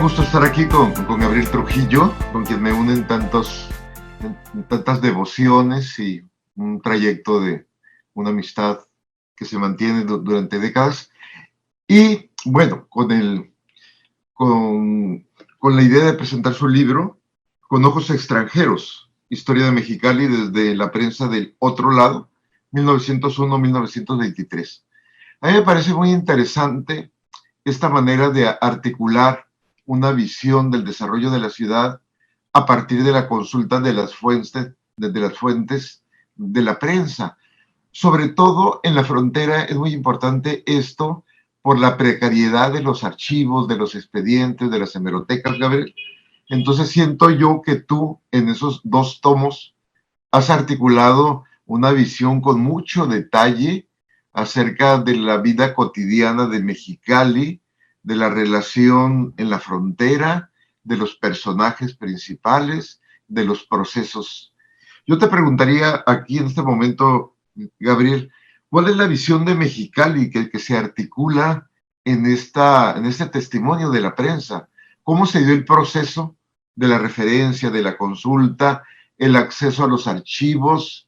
gusto estar aquí con Gabriel Trujillo, con quien me unen tantas devociones y un trayecto de una amistad que se mantiene durante décadas. Y bueno, con la idea de presentar su libro, Con ojos extranjeros, Historia de Mexicali desde la prensa del otro lado, 1901-1923. A mí me parece muy interesante esta manera de articular una visión del desarrollo de la ciudad a partir de la consulta de las fuentes de la prensa. Sobre todo en la frontera es muy importante esto por la precariedad de los archivos, de los expedientes, de las hemerotecas, Gabriel. Entonces siento yo que tú en esos 2 tomos has articulado una visión con mucho detalle acerca de la vida cotidiana de Mexicali, de la relación en la frontera, de los personajes principales, de los procesos. Yo te preguntaría aquí en este momento, Gabriel, ¿cuál es la visión de Mexicali que se articula en este testimonio de la prensa? ¿Cómo se dio el proceso de la referencia, de la consulta, el acceso a los archivos?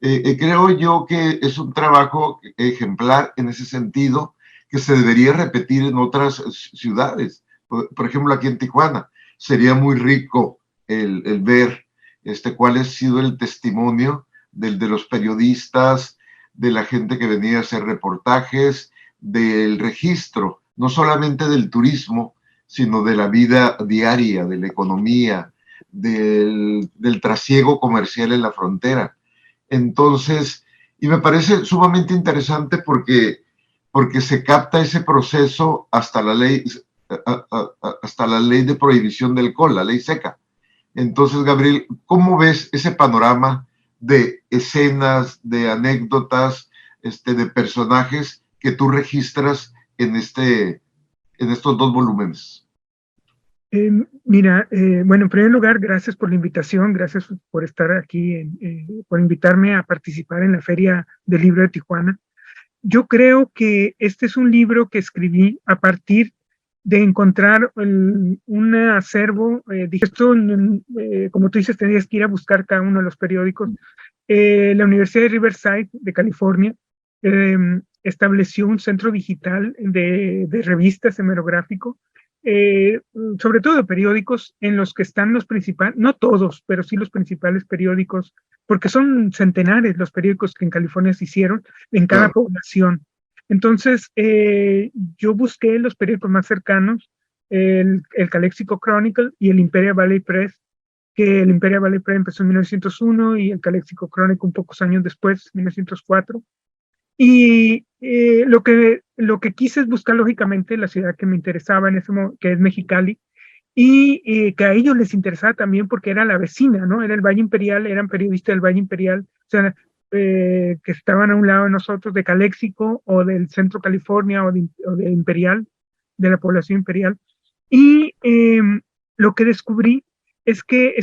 Creo yo que es un trabajo ejemplar en ese sentido que se debería repetir en otras ciudades. Por ejemplo, aquí en Tijuana. Sería muy rico el ver cuál ha sido el testimonio de los periodistas, de la gente que venía a hacer reportajes, del registro, no solamente del turismo, sino de la vida diaria, de la economía, del trasiego comercial en la frontera. Entonces, y me parece sumamente interesante porque se capta ese proceso hasta la ley de prohibición del alcohol, la ley seca. Entonces, Gabriel, ¿cómo ves ese panorama de escenas, de anécdotas, de personajes que tú registras en estos 2 volúmenes? Mira, bueno, en primer lugar, gracias por la invitación, gracias por estar aquí, por invitarme a participar en la Feria del Libro de Tijuana. Yo creo que este es un libro que escribí a partir de encontrar un acervo. Dije, esto, como tú dices, tenías que ir a buscar cada uno de los periódicos. La Universidad de Riverside, de California, estableció un centro digital de revistas hemerográfico, sobre todo de periódicos en los que están los principales, no todos, pero sí los principales periódicos, porque son centenares los periódicos que en California se hicieron en cada población. Entonces, yo busqué los periódicos más cercanos, el Calexico Chronicle y el Imperial Valley Press, que el Imperial Valley Press empezó en 1901 y el Calexico Chronicle un pocos años después, 1904. Y lo que quise es buscar lógicamente la ciudad que me interesaba en ese momento, que es Mexicali, y que a ellos les interesaba también porque era la vecina, ¿no? Era el Valle Imperial, eran periodistas del Valle Imperial, o sea, que estaban a un lado de nosotros, de Calexico o del Centro California o de Imperial, de la población imperial. Y lo que descubrí es que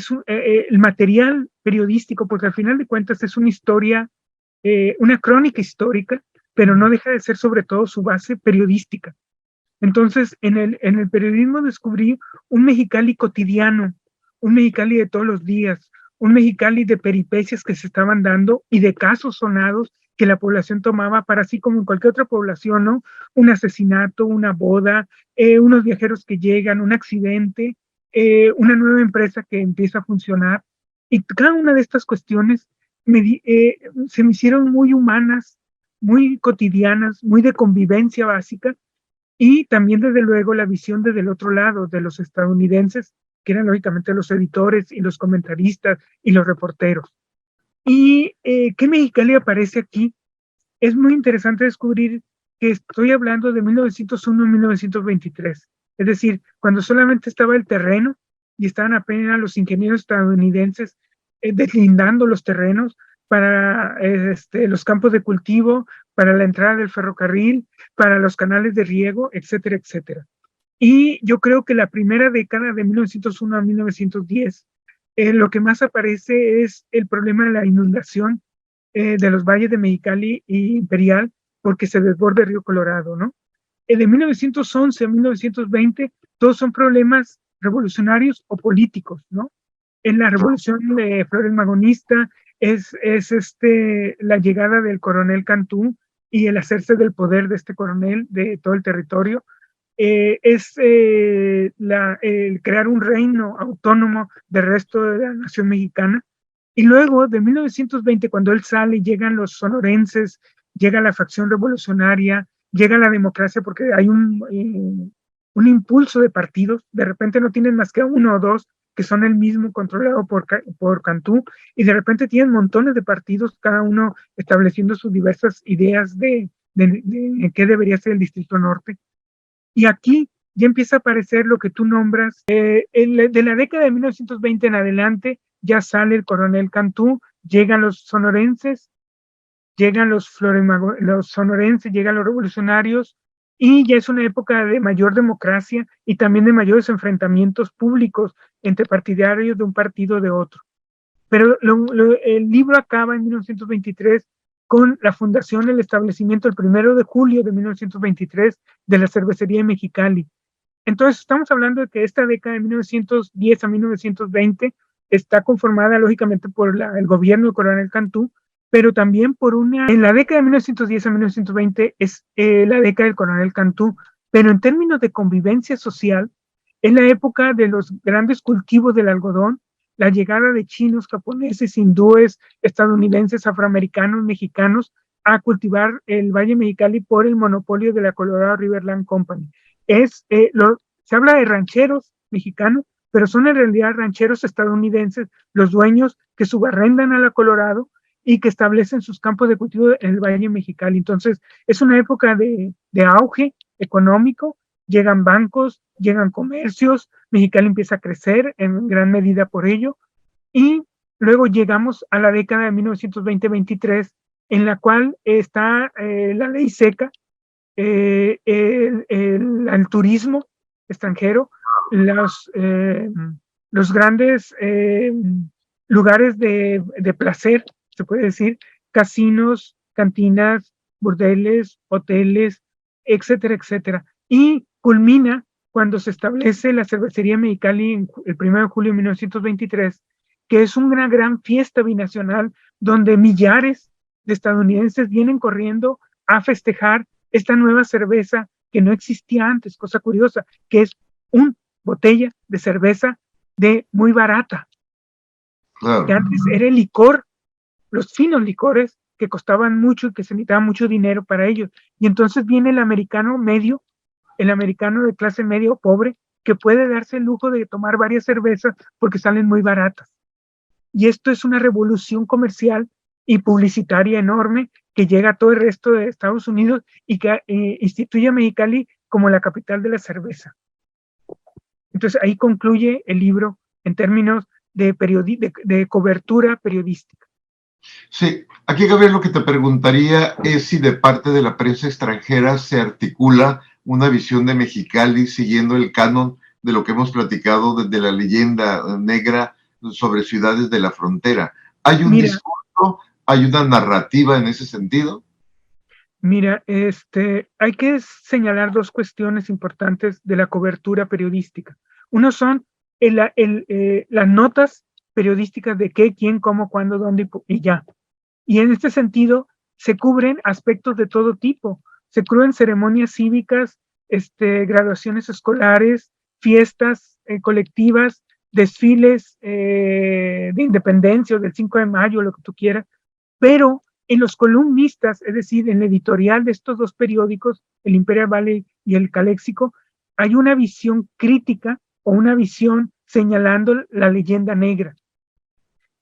el material periodístico, porque al final de cuentas es una historia, una crónica histórica, pero no deja de ser sobre todo su base periodística. Entonces, en el periodismo descubrí un Mexicali cotidiano, un Mexicali de todos los días, un Mexicali de peripecias que se estaban dando y de casos sonados que la población tomaba para, así como en cualquier otra población, ¿no? Un asesinato, una boda, unos viajeros que llegan, un accidente, una nueva empresa que empieza a funcionar. Y cada una de estas cuestiones se me hicieron muy humanas, muy cotidianas, muy de convivencia básica, y también desde luego la visión desde el otro lado de los estadounidenses, que eran lógicamente los editores y los comentaristas y los reporteros. Y ¿qué Mexicali aparece aquí? Es muy interesante descubrir que estoy hablando de 1901 a 1923, es decir, cuando solamente estaba el terreno y estaban apenas los ingenieros estadounidenses deslindando los terrenos para los campos de cultivo, para la entrada del ferrocarril, para los canales de riego, etcétera, etcétera. Y yo creo que la primera década de 1901 a 1910, lo que más aparece es el problema de la inundación de los valles de Mexicali e Imperial, porque se desborda el río Colorado, ¿no? De 1911 a 1920, todos son problemas revolucionarios o políticos, ¿no? En la revolución de Flores Magonista es la llegada del coronel Cantú y el hacerse del poder de este coronel de todo el territorio. El crear un reino autónomo del resto de la nación mexicana. Y luego, de 1920, cuando él sale, llegan los sonorenses, llega la facción revolucionaria, llega la democracia, porque hay un impulso de partidos. De repente no tienen más que uno o dos que son el mismo, controlado por Cantú, y de repente tienen montones de partidos, cada uno estableciendo sus diversas ideas de qué debería ser el Distrito Norte. Y aquí ya empieza a aparecer lo que tú nombras. De la década de 1920 en adelante ya sale el coronel Cantú, llegan los sonorenses, llegan los sonorenses, llegan los revolucionarios, y ya es una época de mayor democracia y también de mayores enfrentamientos públicos entre partidarios de un partido o de otro. Pero el libro acaba en 1923 con la fundación, el establecimiento el 1 de julio de 1923 de la cervecería de Mexicali. Entonces estamos hablando de que esta década de 1910 a 1920 está conformada lógicamente por el gobierno del coronel Cantú, pero también en la década de 1910 a 1920 es la década del coronel Cantú, pero en términos de convivencia social, es la época de los grandes cultivos del algodón, la llegada de chinos, japoneses, hindúes, estadounidenses, afroamericanos, mexicanos a cultivar el Valle Mexicali por el monopolio de la Colorado Riverland Company. Se habla de rancheros mexicanos, pero son en realidad rancheros estadounidenses, los dueños que subarrendan a la Colorado y que establecen sus campos de cultivo en el Valle Mexicali. Entonces, es una época de auge económico, llegan bancos, llegan comercios, Mexicali empieza a crecer en gran medida por ello, y luego llegamos a la década de 1920-23, en la cual está la ley seca, el turismo extranjero, los grandes lugares de placer, se puede decir, casinos, cantinas, burdeles, hoteles, etcétera, etcétera. Y culmina cuando se establece la cervecería Mexicali el 1 de julio de 1923, que es una gran fiesta binacional donde millares de estadounidenses vienen corriendo a festejar esta nueva cerveza que no existía antes, cosa curiosa, que es una botella de cerveza muy barata, Claro. que antes era el licor, los finos licores que costaban mucho y que se necesitaba mucho dinero para ellos. Y entonces viene el americano medio, el americano de clase medio pobre, que puede darse el lujo de tomar varias cervezas porque salen muy baratas. Y esto es una revolución comercial y publicitaria enorme que llega a todo el resto de Estados Unidos y que instituye a Mexicali como la capital de la cerveza. Entonces ahí concluye el libro en términos de cobertura periodística. Sí, aquí Gabriel lo que te preguntaría es si de parte de la prensa extranjera se articula una visión de Mexicali siguiendo el canon de lo que hemos platicado desde la leyenda negra sobre ciudades de la frontera. ¿Hay un discurso, hay una narrativa en ese sentido? Mira, hay que señalar dos cuestiones importantes de la cobertura periodística. Uno son las notas periodísticas de qué, quién, cómo, cuándo, dónde y ya. Y en este sentido se cubren aspectos de todo tipo. Se cubren ceremonias cívicas, graduaciones escolares, fiestas colectivas, desfiles de independencia o del 5 de mayo, lo que tú quieras, pero en los columnistas, es decir, en el editorial de estos dos periódicos, el Imperial Valley y el Caléxico, hay una visión crítica o una visión señalando la leyenda negra.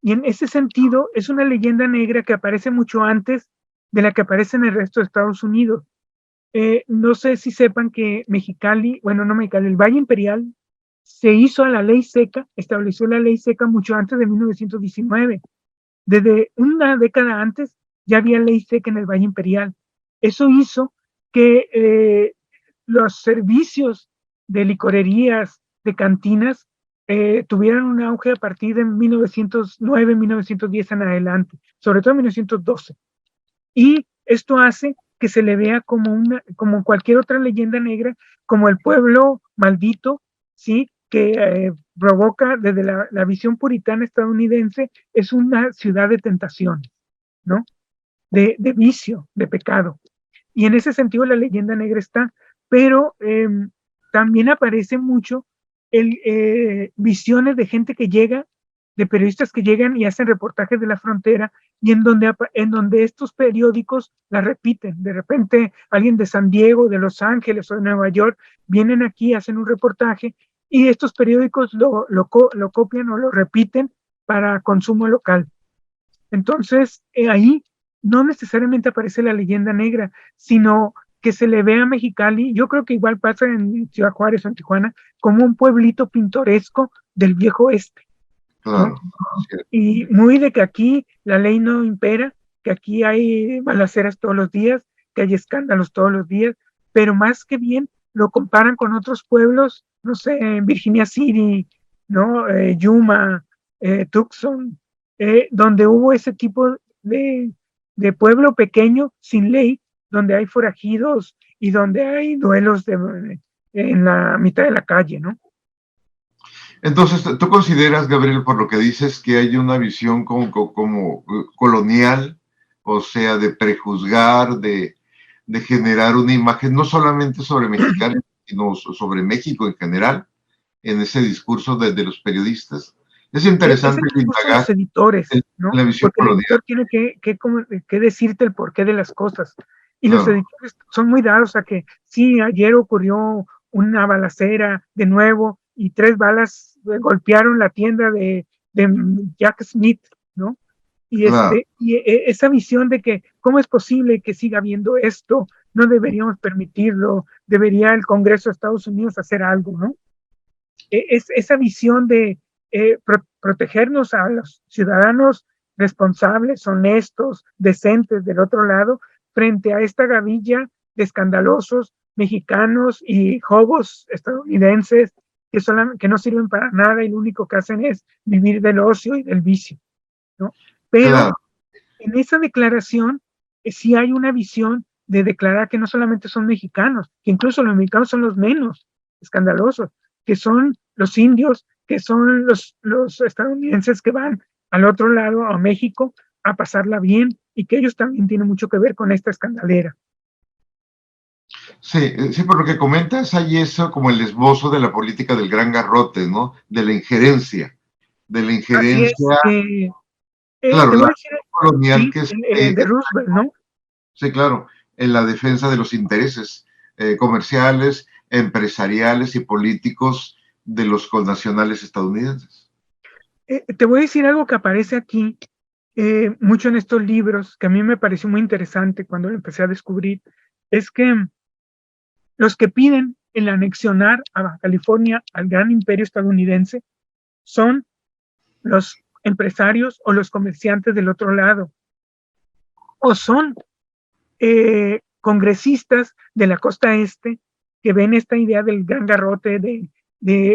Y en ese sentido, es una leyenda negra que aparece mucho antes de la que aparece en el resto de Estados Unidos. No sé si sepan que Mexicali, bueno, no Mexicali, el Valle Imperial se hizo a la ley seca, estableció la ley seca mucho antes de 1919. Desde una década antes ya había ley seca en el Valle Imperial. Eso hizo que los servicios de licorerías, de cantinas, tuvieran un auge a partir de 1909, 1910 en adelante, sobre todo en 1912. Y esto hace que se le vea como cualquier otra leyenda negra, como el pueblo maldito ¿sí? Que provoca desde la visión puritana estadounidense, es una ciudad de tentaciones, ¿no? De vicio, de pecado. Y en ese sentido la leyenda negra está, pero también aparece mucho visiones de gente que llega, de periodistas que llegan y hacen reportajes de la frontera, y en donde estos periódicos la repiten. De repente alguien de San Diego, de Los Ángeles o de Nueva York vienen aquí, hacen un reportaje, y estos periódicos lo copian o lo repiten para consumo local. Entonces, ahí no necesariamente aparece la leyenda negra, sino que se le ve a Mexicali, yo creo que igual pasa en Ciudad Juárez o en Tijuana, como un pueblito pintoresco del viejo oeste, ¿no? Claro. Sí. Y muy de que aquí la ley no impera, que aquí hay balaceras todos los días, que hay escándalos todos los días, pero más que bien lo comparan con otros pueblos, no sé, Virginia City, ¿no? Yuma, Tucson, donde hubo ese tipo de pueblo pequeño sin ley, donde hay forajidos y donde hay duelos en la mitad de la calle, ¿no? Entonces, ¿tú consideras, Gabriel, por lo que dices, que hay una visión como colonial, o sea, de prejuzgar, de generar una imagen no solamente sobre mexicanos, sino sobre México en general, en ese discurso de los periodistas? Es interesante Ese mismo son indagar los editores, en ¿no? la visión Porque el colonial. editor tiene que decirte el porqué de las cosas. Y los Claro, editores son muy dados a que, sí, ayer ocurrió una balacera de nuevo y 3 balas golpearon la tienda de Jack Smith, ¿no? Y, claro. esa visión de que, ¿cómo es posible que siga habiendo esto? No deberíamos permitirlo, debería el Congreso de Estados Unidos hacer algo, ¿no? Es esa visión de protegernos a los ciudadanos responsables, honestos, decentes del otro lado, frente a esta gavilla de escandalosos mexicanos y hobos estadounidenses que no sirven para nada y lo único que hacen es vivir del ocio y del vicio, ¿no? Pero Claro. en esa declaración sí hay una visión de declarar que no solamente son mexicanos, que incluso los mexicanos son los menos escandalosos, que son los indios, que son los estadounidenses que van al otro lado, a México, a pasarla bien, y que ellos también tienen mucho que ver con esta escandalera. Sí, sí, por lo que comentas, hay eso como el esbozo de la política del gran garrote, ¿no? De la Así es, injerencia, te claro, voy la a decir, colonial sí, que es, de Roosevelt, ¿no? sí, claro, en la defensa de los intereses comerciales, empresariales y políticos de los connacionales estadounidenses. Te voy a decir algo que aparece aquí mucho en estos libros, que a mí me pareció muy interesante cuando lo empecé a descubrir, es que los que piden el anexionar a Baja California al gran imperio estadounidense son los empresarios o los comerciantes del otro lado, o son congresistas de la costa este que ven esta idea del gran garrote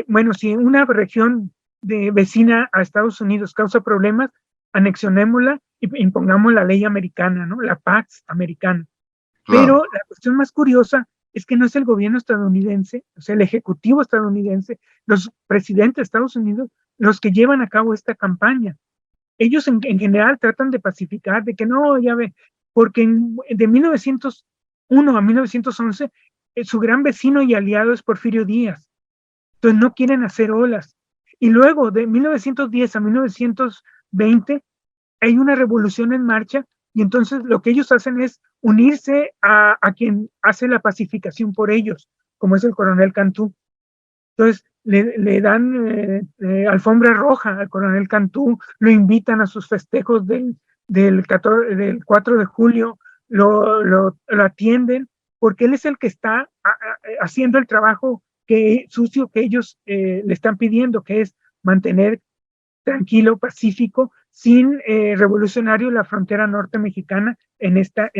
bueno, si una región vecina a Estados Unidos causa problemas, anexionémosla y impongamos la ley americana, ¿no? La Pax americana. Claro, Pero la cuestión más curiosa es que no es el gobierno estadounidense, o sea, el ejecutivo estadounidense, los presidentes de Estados Unidos, los que llevan a cabo esta campaña. Ellos en general tratan de pacificar, de que no, ya ve, porque de 1901 a 1911, su gran vecino y aliado es Porfirio Díaz. Entonces no quieren hacer olas. Y luego de 1910 a 1920 hay una revolución en marcha y entonces lo que ellos hacen es unirse a quien hace la pacificación por ellos, como es el coronel Cantú. Entonces le dan alfombra roja al coronel Cantú, lo invitan a sus festejos del 4 de julio, lo atienden, porque él es el que está haciendo el trabajo sucio que ellos le están pidiendo, que es mantener tranquilo, pacífico, sin revolucionario la frontera norte mexicana en esta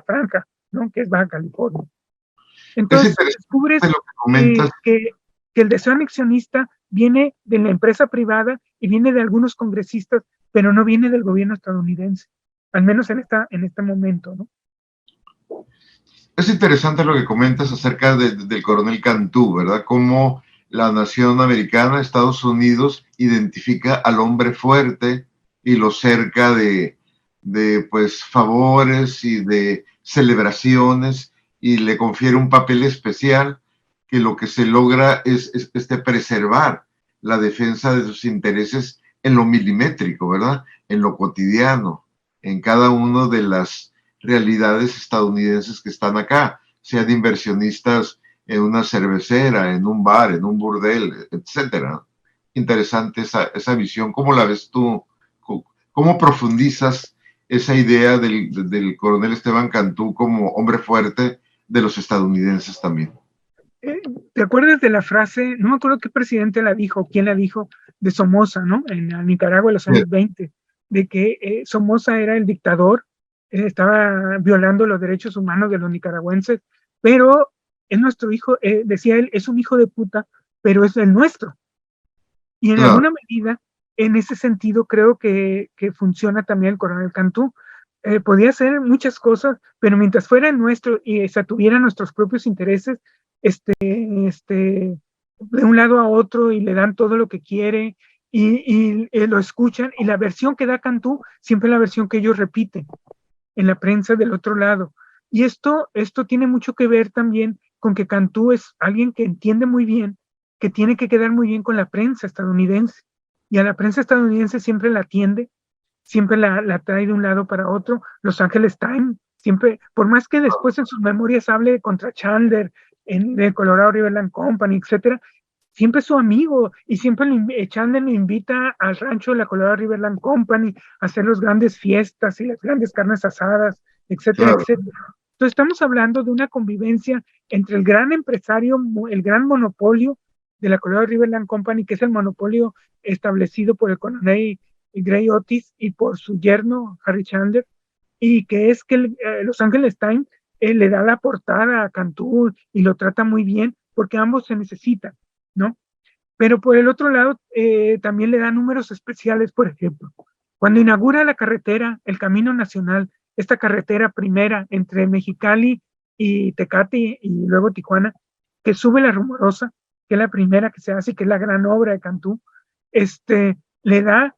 franja, ¿no? Que es Baja California. es Entonces interesante descubres lo que comentas. que el deseo anexionista viene de la empresa privada y viene de algunos congresistas, pero no viene del gobierno estadounidense, al menos en este momento, ¿no? Es interesante lo que comentas acerca del coronel Cantú, ¿verdad? Cómo la nación americana, Estados Unidos, identifica al hombre fuerte y lo cerca de pues favores y de celebraciones y le confiere un papel especial que lo que se logra es preservar la defensa de sus intereses en lo milimétrico, ¿verdad? En lo cotidiano, en cada una de las realidades estadounidenses que están acá, sean inversionistas en una cervecera, en un bar, en un burdel, etcétera. Interesante esa visión. ¿Cómo la ves tú? ¿Cómo profundizas esa idea del coronel Esteban Cantú como hombre fuerte de los estadounidenses también? ¿Te acuerdas de la frase, no me acuerdo qué presidente la dijo, quién la dijo, de Somoza, ¿no? En Nicaragua en los años 20, de que Somoza era el dictador, estaba violando los derechos humanos de los nicaragüenses, pero es nuestro hijo, decía él, es un hijo de puta, pero es el nuestro. Y en Claro. alguna medida, en ese sentido, creo que funciona también el coronel Cantú. Podía hacer muchas cosas, pero mientras fuera el nuestro y se tuviera nuestros propios intereses, de un lado a otro y le dan todo lo que quiere y lo escuchan y la versión que da Cantú siempre es la versión que ellos repiten en la prensa del otro lado. Y esto tiene mucho que ver también con que Cantú es alguien que entiende muy bien que tiene que quedar muy bien con la prensa estadounidense. Y a la prensa estadounidense siempre la atiende, siempre la trae de un lado para otro. Los Angeles Times, siempre, por más que después en sus memorias hable contra Chandler, en el Colorado Riverland Company, etcétera, siempre es su amigo y siempre Chandler lo invita al rancho de la Colorado Riverland Company a hacer las grandes fiestas y las grandes carnes asadas, etcétera, Claro. etcétera. Entonces estamos hablando de una convivencia entre el gran empresario, el gran monopolio de la Colorado Riverland Company, que es el monopolio establecido por el coronel Gray Otis y por su yerno Harry Chandler, y que es que Los Angeles Times le da la portada a Cantú y lo trata muy bien porque ambos se necesitan, ¿no? Pero por el otro lado, también le da números especiales, por ejemplo, cuando inaugura la carretera, el Camino Nacional, esta carretera primera entre Mexicali y Tecate y luego Tijuana, que sube la Rumorosa, que es la primera que se hace y que es la gran obra de Cantú, le da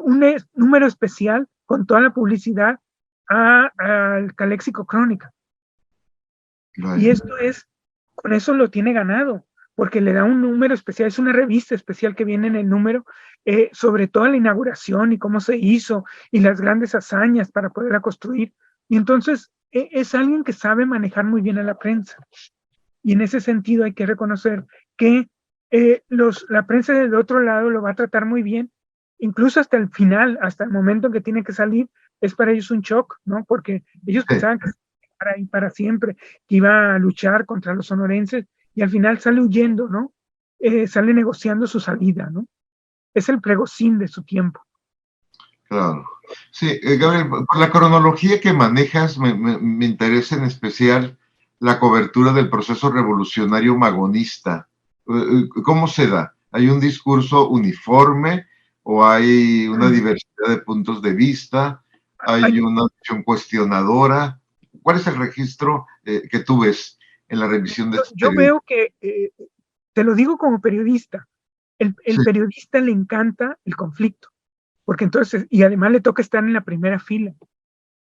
un número especial con toda la publicidad al Calexico Crónica. Y esto es, con eso lo tiene ganado, porque le da un número especial, es una revista especial que viene en el número, sobre toda la inauguración y cómo se hizo y las grandes hazañas para poderla construir. Y entonces es alguien que sabe manejar muy bien a la prensa. Y en ese sentido hay que reconocer que la prensa del otro lado lo va a tratar muy bien, incluso hasta el final, hasta el momento en que tiene que salir, es para ellos un shock, ¿no? Porque ellos pensaban que para ahí para siempre, que iba a luchar contra los sonorenses y al final sale huyendo, ¿no? Sale negociando su salida, ¿no? Es el pregocín de su tiempo. Claro. Sí, Gabriel, por la cronología que manejas, me interesa en especial la cobertura del proceso revolucionario magonista. ¿Cómo se da? ¿Hay un discurso uniforme o hay una diversidad de puntos de vista? ¿Hay una visión cuestionadora? ¿Cuál es el registro que tú ves en la revisión de este Yo periodo? veo que, te lo digo como periodista, el Sí, periodista le encanta el conflicto, porque entonces, y además le toca estar en la primera fila.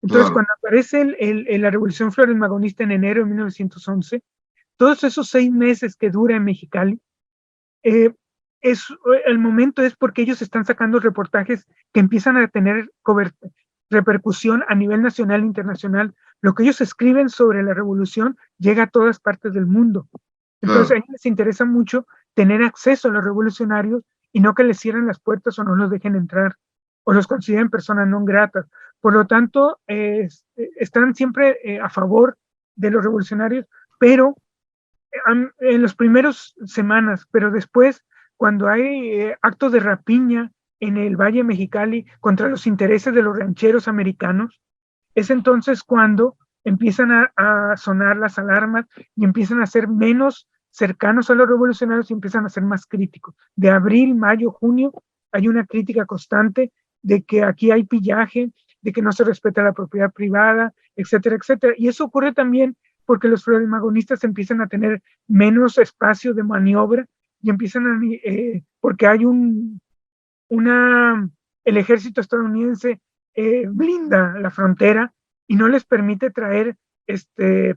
Entonces, claro. cuando aparece la Revolución Flores Magonista en enero de 1911, todos esos 6 meses que dura en Mexicali, eh, es, el momento es porque ellos están sacando reportajes que empiezan a tener repercusión a nivel nacional e internacional. Lo que ellos escriben sobre la revolución llega a todas partes del mundo. Entonces, a Claro. ellos les interesa mucho tener acceso a los revolucionarios y no que les cierren las puertas o no los dejen entrar o los consideren personas no gratas. Por lo tanto, están siempre a favor de los revolucionarios, pero en las primeras semanas, pero después, cuando hay actos de rapiña en el Valle Mexicali contra los intereses de los rancheros americanos, es entonces cuando empiezan a sonar las alarmas y empiezan a ser menos cercanos a los revolucionarios y empiezan a ser más críticos. De abril, mayo, junio, hay una crítica constante de que aquí hay pillaje, de que no se respeta la propiedad privada, etcétera, etcétera. Y eso ocurre también porque los floremagonistas empiezan a tener menos espacio de maniobra y empiezan a, porque hay el ejército estadounidense blinda la frontera y no les permite traer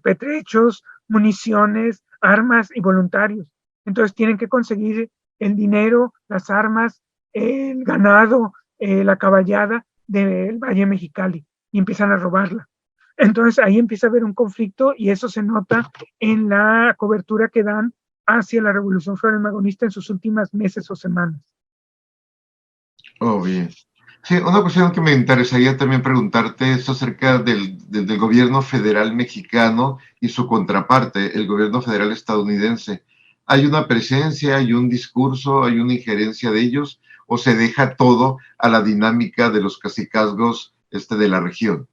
pertrechos, municiones, armas y voluntarios. Entonces tienen que conseguir el dinero, las armas, el ganado, la caballada del Valle Mexicali y empiezan a robarla. Entonces ahí empieza a haber un conflicto y eso se nota en la cobertura que dan hacia la Revolución Flores-Magonista en sus últimos meses o semanas. Oh, bien. Sí, una cuestión que me interesaría también preguntarte es acerca del gobierno federal mexicano y su contraparte, el gobierno federal estadounidense. ¿Hay una presencia, hay un discurso, hay una injerencia de ellos o se deja todo a la dinámica de los cacicazgos de la región?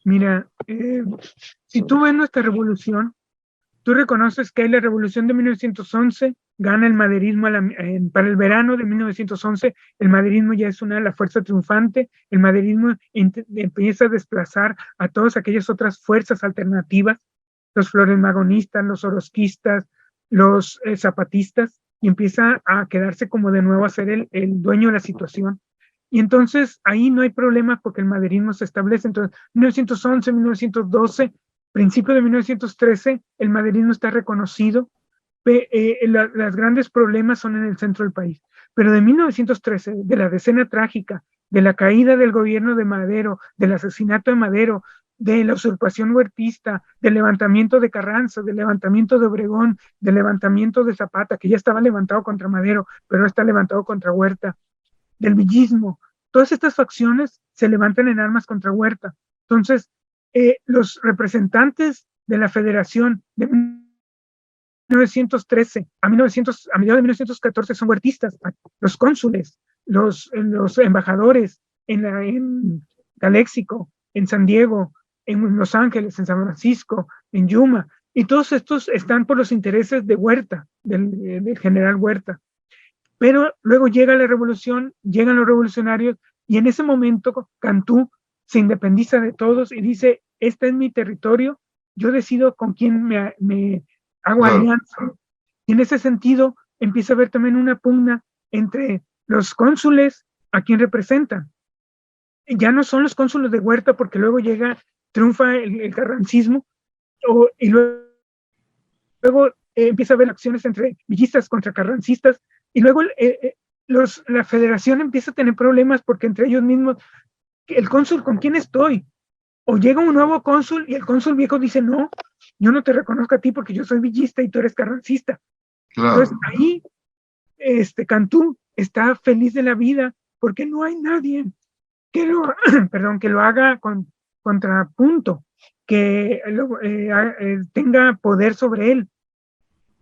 Mira, si tú ves nuestra revolución, tú reconoces que hay la revolución de 1911, gana el maderismo para el verano de 1911, el maderismo ya es la fuerza triunfante, el maderismo empieza a desplazar a todas aquellas otras fuerzas alternativas, los floresmagonistas, los orozquistas, los zapatistas, y empieza a quedarse como de nuevo a ser el dueño de la situación. Y entonces ahí no hay problema porque el maderismo se establece. Entonces, 1911, 1912, principio de 1913, el maderismo está reconocido. Los grandes problemas son en el centro del país. Pero de 1913, de la decena trágica, de la caída del gobierno de Madero, del asesinato de Madero, de la usurpación huertista, del levantamiento de Carranza, del levantamiento de Obregón, del levantamiento de Zapata, que ya estaba levantado contra Madero, pero está levantado contra Huerta, del villismo. Todas estas facciones se levantan en armas contra Huerta. Entonces, los representantes de la Federación de 1913 a mediados de 1914 son huertistas, los cónsules, los embajadores en Calexico, en San Diego, en Los Ángeles, en San Francisco, en Yuma, y todos estos están por los intereses de Huerta, del general Huerta. Pero luego llega la revolución, llegan los revolucionarios, y en ese momento Cantú se independiza de todos y dice, este es mi territorio, yo decido con quién me hago alianza. Y en ese sentido empieza a haber también una pugna entre los cónsules a quien representan. Ya no son los cónsules de Huerta porque luego triunfa el carrancismo y luego empieza a haber acciones entre villistas contra carrancistas y luego la federación empieza a tener problemas porque entre ellos mismos, el cónsul, ¿con quién estoy? O llega un nuevo cónsul y el cónsul viejo dice, no, yo no te reconozco a ti porque yo soy villista y tú eres carrancista. Claro. Entonces ahí Cantú está feliz de la vida porque no hay nadie que lo haga con contrapunto, que tenga poder sobre él.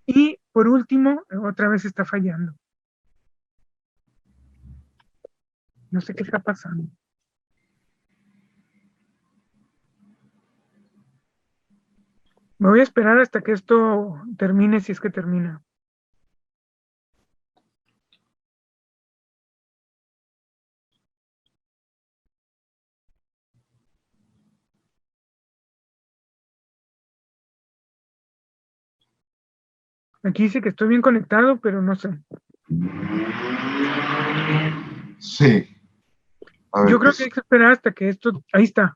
Y por último, otra vez está fallando. No sé qué está pasando. Me voy a esperar hasta que esto termine, si es que termina. Aquí dice que estoy bien conectado, pero no sé. Sí. Yo creo que hay que esperar hasta que esto... Ahí está.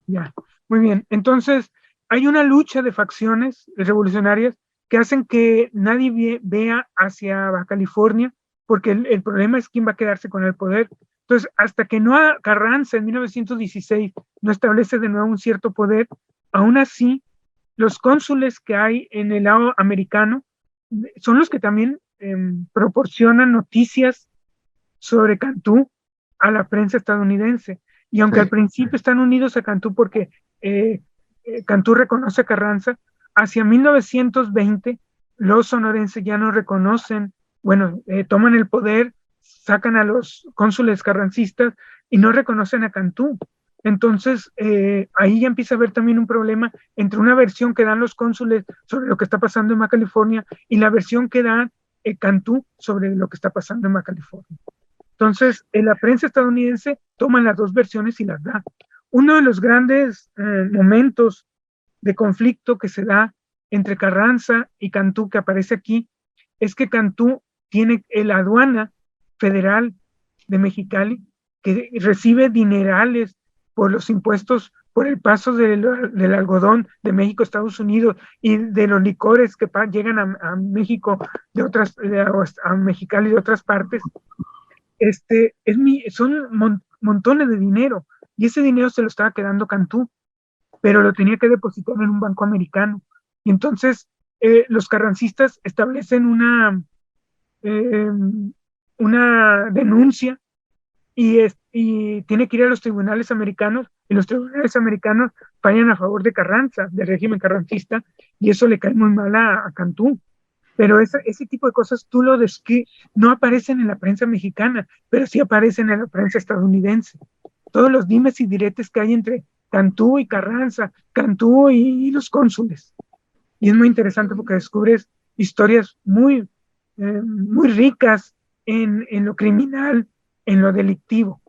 Ya. Muy bien. Entonces, hay una lucha de facciones revolucionarias que hacen que nadie vea hacia Baja California, porque el problema es quién va a quedarse con el poder. Entonces, hasta que Carranza en 1916 no establece de nuevo un cierto poder, aún así, los cónsules que hay en el lado americano son los que también proporcionan noticias sobre Cantú a la prensa estadounidense. Y aunque al principio están unidos a Cantú porque Cantú reconoce a Carranza, hacia 1920 los sonorenses ya no reconocen, toman el poder, sacan a los cónsules carrancistas y no reconocen a Cantú. Entonces, ahí ya empieza a haber también un problema entre una versión que dan los cónsules sobre lo que está pasando en Baja California y la versión que da Cantú sobre lo que está pasando en Baja California. Entonces, la prensa estadounidense toma las dos versiones y las da. Uno de los grandes momentos de conflicto que se da entre Carranza y Cantú, que aparece aquí, es que Cantú tiene la aduana federal de Mexicali que recibe dinerales por los impuestos, por el paso del algodón de México a Estados Unidos y de los licores que llegan a México de otras, a Mexicali de otras partes, son montones de dinero y ese dinero se lo estaba quedando Cantú, pero lo tenía que depositar en un banco americano. Y entonces los carrancistas establecen eh, una denuncia y tiene que ir a los tribunales americanos y los tribunales americanos fallan a favor de Carranza, del régimen carrancista, y eso le cae muy mal a Cantú. Pero ese tipo de cosas tú lo no aparecen en la prensa mexicana, pero sí aparecen en la prensa estadounidense. Todos los dimes y diretes que hay entre Cantú y Carranza, Cantú y los cónsules. Y es muy interesante porque descubres historias muy ricas en lo criminal, en lo delictivo.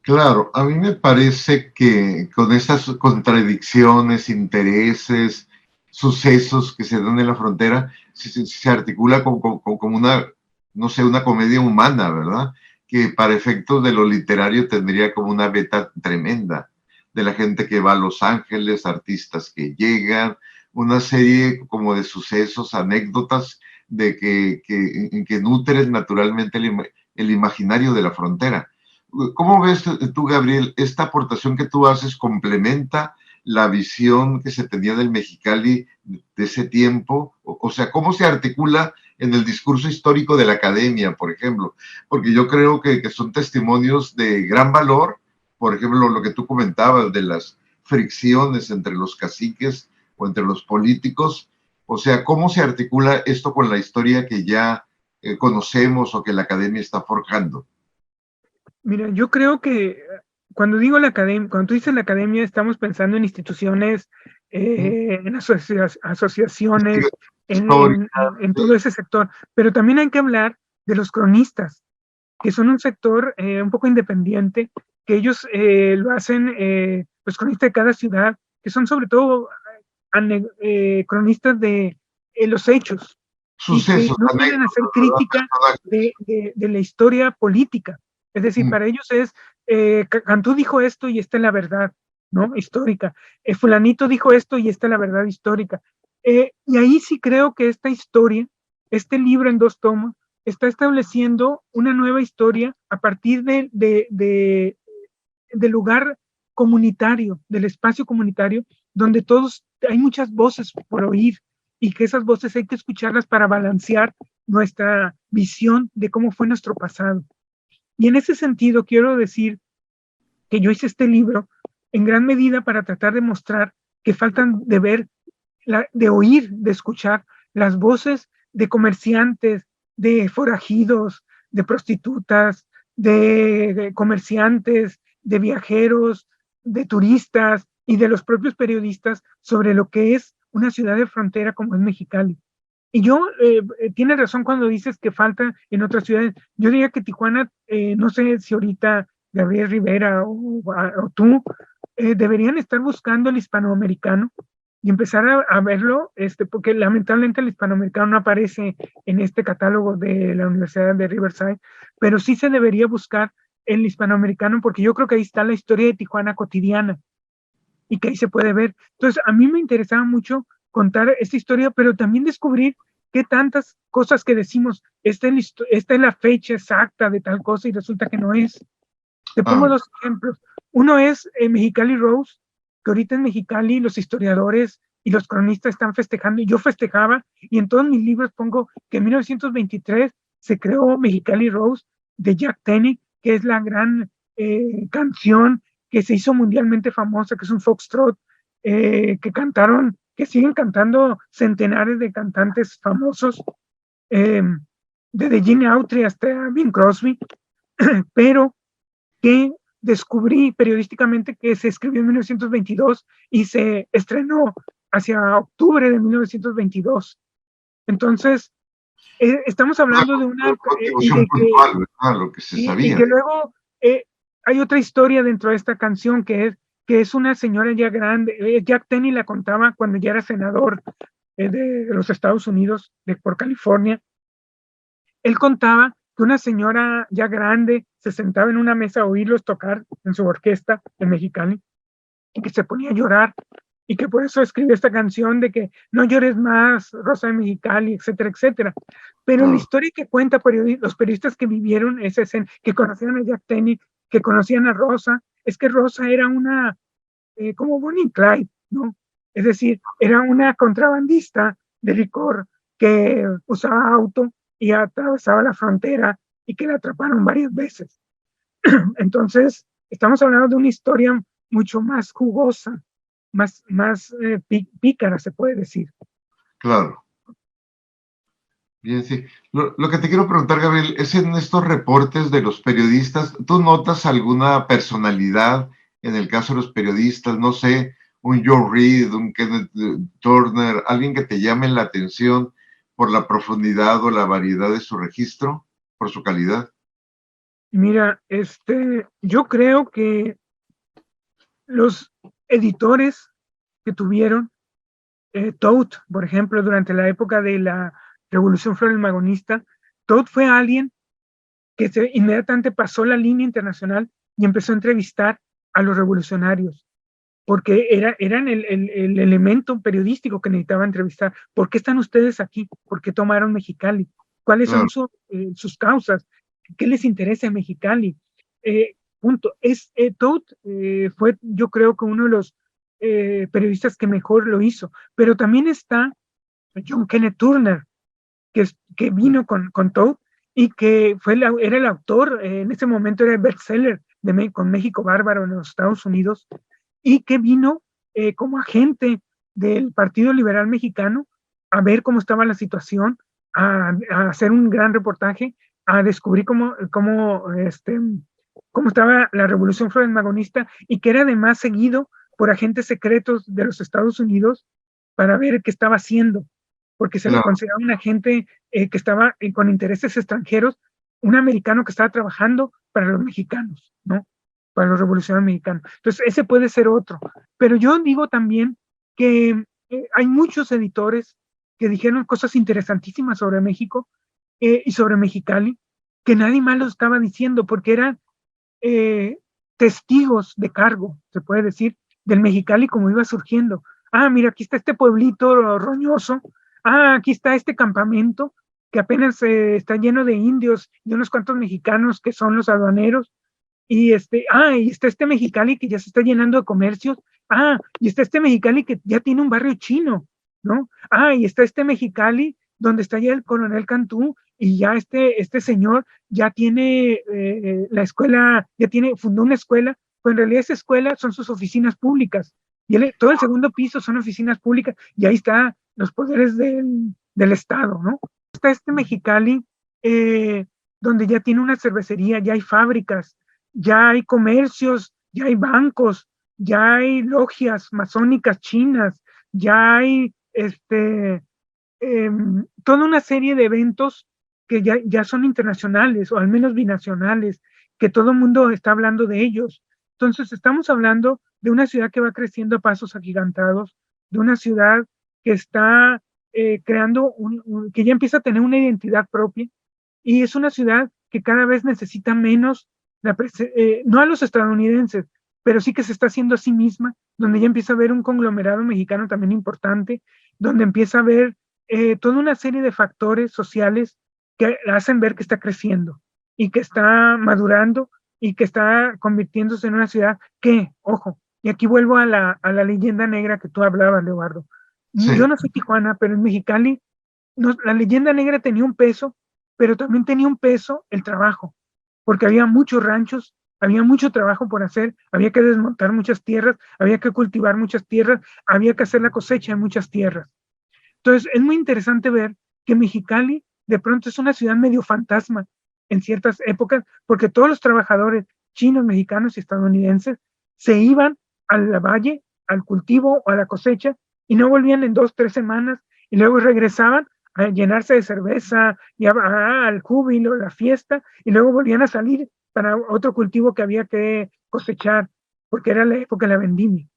Claro, a mí me parece que con estas contradicciones, intereses, sucesos que se dan en la frontera, se articula como una, no sé, una comedia humana, ¿verdad? Que para efectos de lo literario tendría como una beta tremenda de la gente que va a Los Ángeles, artistas que llegan, una serie como de sucesos, anécdotas que nutren naturalmente el imaginario de la frontera. ¿Cómo ves tú, Gabriel, esta aportación que tú haces complementa la visión que se tenía del Mexicali de ese tiempo? O sea, ¿cómo se articula en el discurso histórico de la academia, por ejemplo? Porque yo creo que son testimonios de gran valor, por ejemplo, lo que tú comentabas de las fricciones entre los caciques o entre los políticos. O sea, ¿cómo se articula esto con la historia que ya conocemos o que la academia está forjando? Mira, yo creo que cuando digo la academia, cuando tú dices la academia, estamos pensando en instituciones, en asociaciones, en todo ese sector, pero también hay que hablar de los cronistas, que son un sector un poco independiente, que ellos lo hacen, los cronistas de cada ciudad, que son sobre todo cronistas de los hechos y que Sucesos, no vienen a hacer crítica anécdotas, de la historia política. Es decir, para ellos es, Cantú dijo esto y esta es la verdad, ¿no? Histórica. Fulanito dijo esto y esta es la verdad histórica. Y ahí sí creo que esta historia, este libro en 2 tomos, está estableciendo una nueva historia a partir del lugar comunitario, del espacio comunitario, donde hay muchas voces por oír y que esas voces hay que escucharlas para balancear nuestra visión de cómo fue nuestro pasado. Y en ese sentido quiero decir que yo hice este libro en gran medida para tratar de mostrar que faltan de ver, de oír, de escuchar las voces de comerciantes, de forajidos, de prostitutas, de comerciantes, de viajeros, de turistas y de los propios periodistas sobre lo que es una ciudad de frontera como es Mexicali. Y tienes razón cuando dices que falta en otras ciudades. Yo diría que Tijuana, no sé si ahorita Gabriel Rivera o tú, deberían estar buscando el hispanoamericano y empezar a verlo, porque lamentablemente el hispanoamericano no aparece en este catálogo de la Universidad de Riverside, pero sí se debería buscar el hispanoamericano porque yo creo que ahí está la historia de Tijuana cotidiana y que ahí se puede ver. Entonces, a mí me interesaba mucho contar esta historia, pero también descubrir qué tantas cosas que decimos, esta es la fecha exacta de tal cosa y resulta que no es. Te pongo 2 ejemplos. Uno es Mexicali Rose, que ahorita en Mexicali los historiadores y los cronistas están festejando, y yo festejaba, y en todos mis libros pongo que en 1923 se creó Mexicali Rose de Jack Tenney, que es la gran canción que se hizo mundialmente famosa, que es un foxtrot, que cantaron, que siguen cantando centenares de cantantes famosos, desde Gene Autry hasta Bing Crosby, pero que descubrí periodísticamente que se escribió en 1922 y se estrenó hacia octubre de 1922. Entonces, estamos hablando de una... contribución puntual, ¿verdad? Lo que se sabía. Y que luego hay otra historia dentro de esta canción que es una señora ya grande. Jack Tenney la contaba cuando ya era senador, de los Estados Unidos, por California. Él contaba que una señora ya grande se sentaba en una mesa a oírlos tocar en su orquesta en Mexicali y que se ponía a llorar y que por eso escribió esta canción de que no llores más, Rosa de Mexicali, etcétera, etcétera. Pero la historia que cuenta los periodistas que vivieron esa escena, que conocían a Jack Tenney, que conocían a Rosa, es que Rosa era una, como Bonnie y Clyde, ¿no? Es decir, era una contrabandista de licor que usaba auto y atravesaba la frontera y que la atraparon varias veces. Entonces, estamos hablando de una historia mucho más jugosa, más pícara, se puede decir. Claro. Bien, sí. Lo que te quiero preguntar, Gabriel, es en estos reportes de los periodistas, ¿tú notas alguna personalidad en el caso de los periodistas? No sé, un Joe Reed, un Kenneth Turner, alguien que te llame la atención por la profundidad o la variedad de su registro, por su calidad. Mira, yo creo que los editores que tuvieron, Todd, por ejemplo, durante la época de la Revolución Florel-Magonista, Todd fue alguien que inmediatamente pasó la línea internacional y empezó a entrevistar a los revolucionarios, porque eran el elemento periodístico que necesitaba entrevistar. ¿Por qué están ustedes aquí? ¿Por qué tomaron Mexicali? ¿Cuáles Claro. son sus causas? ¿Qué les interesa en Mexicali? Punto. Todd fue, yo creo que uno de los periodistas que mejor lo hizo, pero también está John Kenneth Turner, que vino con Todd y que era el autor, en ese momento era el bestseller con México Bárbaro en los Estados Unidos, y que vino como agente del Partido Liberal Mexicano a ver cómo estaba la situación, a hacer un gran reportaje, a descubrir cómo estaba la Revolución Florel-Magonista, y que era además seguido por agentes secretos de los Estados Unidos para ver qué estaba haciendo, porque se le Claro. consideraba un agente que estaba con intereses extranjeros, un americano que estaba trabajando para los mexicanos, ¿no? Para los revolucionarios mexicanos. Entonces, ese puede ser otro. Pero yo digo también que hay muchos editores que dijeron cosas interesantísimas sobre México y sobre Mexicali, que nadie más lo estaba diciendo, porque eran testigos de cargo, se puede decir, del Mexicali como iba surgiendo. Ah, mira, aquí está este pueblito roñoso. Ah, aquí está este campamento que apenas está lleno de indios y unos cuantos mexicanos que son los aduaneros. Y y está este Mexicali que ya se está llenando de comercios. Ah, y está este Mexicali que ya tiene un barrio chino, ¿no? Ah, y está este Mexicali donde está ya el coronel Cantú y ya este señor ya tiene la escuela, fundó una escuela, pues en realidad esa escuela son sus oficinas públicas. Y todo el segundo piso son oficinas públicas y ahí están los poderes del Estado, ¿no? Está este Mexicali donde ya tiene una cervecería, ya hay fábricas, ya hay comercios, ya hay bancos, ya hay logias masónicas chinas, ya hay toda una serie de eventos que ya son internacionales o al menos binacionales, que todo el mundo está hablando de ellos. Entonces estamos hablando de una ciudad que va creciendo a pasos agigantados, de una ciudad que está creando, que ya empieza a tener una identidad propia, y es una ciudad que cada vez necesita menos, no a los estadounidenses, pero sí que se está haciendo a sí misma, donde ya empieza a haber un conglomerado mexicano también importante, donde empieza a haber toda una serie de factores sociales que hacen ver que está creciendo y que está madurando y que está convirtiéndose en una ciudad que, ojo, y aquí vuelvo a la leyenda negra que tú hablabas, Leobardo. Yo Sí. no soy Tijuana, pero en Mexicali la leyenda negra tenía un peso, pero también tenía un peso el trabajo, porque había muchos ranchos, había mucho trabajo por hacer, había que desmontar muchas tierras, había que cultivar muchas tierras, había que hacer la cosecha en muchas tierras. Entonces, es muy interesante ver que Mexicali de pronto es una ciudad medio fantasma en ciertas épocas, porque todos los trabajadores chinos, mexicanos y estadounidenses se iban al valle, al cultivo o a la cosecha y no volvían en 2, 3 semanas y luego regresaban a llenarse de cerveza y al júbilo, la fiesta, y luego volvían a salir para otro cultivo que había que cosechar, porque era la época de la vendimia.